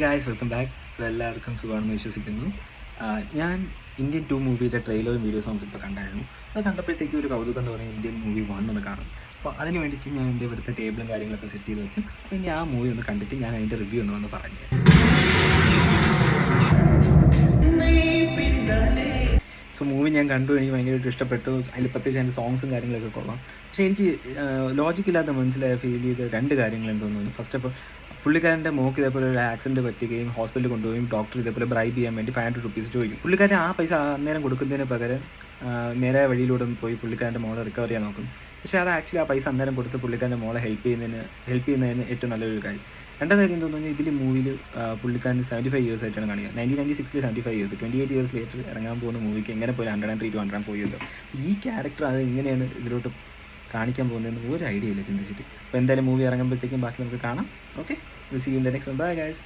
Guys welcome back. So എല്ലാവർക്കും സുഖമാണെന്ന് വിശ്വസിക്കുന്നു. ഞാൻ ഇന്ത്യൻ 2 മൂവിയുടെ ട്രെയിലറും വീഡിയോ സോങ്സ് ഇപ്പോൾ കണ്ടായിരുന്നു. അത് കണ്ടപ്പോഴത്തേക്ക് ഒരു കൗതുകം തോന്നി ഇന്ത്യൻ മൂവി 1 ഒന്ന് കാണും. അപ്പോൾ അതിന് വേണ്ടിയിട്ട് ഞാൻ എൻ്റെ ഇവിടുത്തെ ടേബിളും കാര്യങ്ങളൊക്കെ സെറ്റ് ചെയ്ത് വെച്ച് പിന്നെ ആ മൂവി ഒന്ന് കണ്ടിട്ട് ഞാൻ അതിൻ്റെ റിവ്യൂ ഒന്ന് വന്ന് പറഞ്ഞു. സോ മൂവി ഞാൻ കണ്ടു, എനിക്ക് ഭയങ്കരമായിട്ട് ഇഷ്ടപ്പെട്ടു. അതിൽ പ്രത്യേകിച്ച് അതിൻ്റെ സോങ്സും കാര്യങ്ങളൊക്കെ കൊള്ളാം. പക്ഷേ എനിക്ക് ലോജിക്കില്ലാത്ത മനസ്സിലായ ഫീൽ ചെയ്ത രണ്ട് കാര്യങ്ങൾ തോന്നുന്നു. ഫസ്റ്റ് ഓഫ് ഓൾ, പുള്ളിക്കാരൻ്റെ മോക്ക് ഇതേപോലെ ഒരു ആക്സിഡൻറ്റ് പറ്റുകയും ഹോസ്പിറ്റലിൽ കൊണ്ടുപോയും ഡോക്ടർ ഇതേപോലെ ബ്രൈബ് ചെയ്യാൻ വേണ്ടി 500 റുപ്പീസ് ചോദിക്കും. പുള്ളിക്കാരൻ ആ പൈസ അന്നേരം കൊടുക്കുന്നതിന് പകരം നേരെ വഴിയിലൂടെ പോയി പുള്ളിക്കാരൻ്റെ മോളെ റിക്കവർ ചെയ്യാൻ നോക്കും. പക്ഷേ അത് ആക്ച്വലി ആ പൈസ അന്നേരം കൊടുത്ത് പുള്ളിക്കാരൻ്റെ മോളെ ഹെൽപ്പ് ചെയ്യുന്നതിന് ഏറ്റവും നല്ലൊരു കാര്യം. രണ്ടാമത്തെ കാര്യം തോന്നുന്നു, ഇതിൽ മൂവിയിൽ പുള്ളിക്കാരൻ 75 ഇയേഴ്സ് ആയിട്ടാണ് കാണിക്കുക. 1996 75 ഇയേഴ്സ്, 28 ഇയേഴ്സ് ലേറ്റർ ഇറങ്ങാൻ പോകുന്ന മൂവിക്ക് എങ്ങനെ പോയി 103 to 104 ഇയേഴ്സ്. ഈ ക്യാരക്ടർ അത് എങ്ങനെയാണ് ഇതിലോട്ട് കാണിക്കാൻ പോകുന്നതെന്ന് ഒരു ഐഡിയ ഇല്ല ചിന്തിച്ചിട്ട്. അപ്പോൾ എന്തായാലും മൂവി ഇറങ്ങുമ്പോഴത്തേക്കും ബാക്കി നമുക്ക് കാണാം. Okay, will see you in the next one. Bye guys.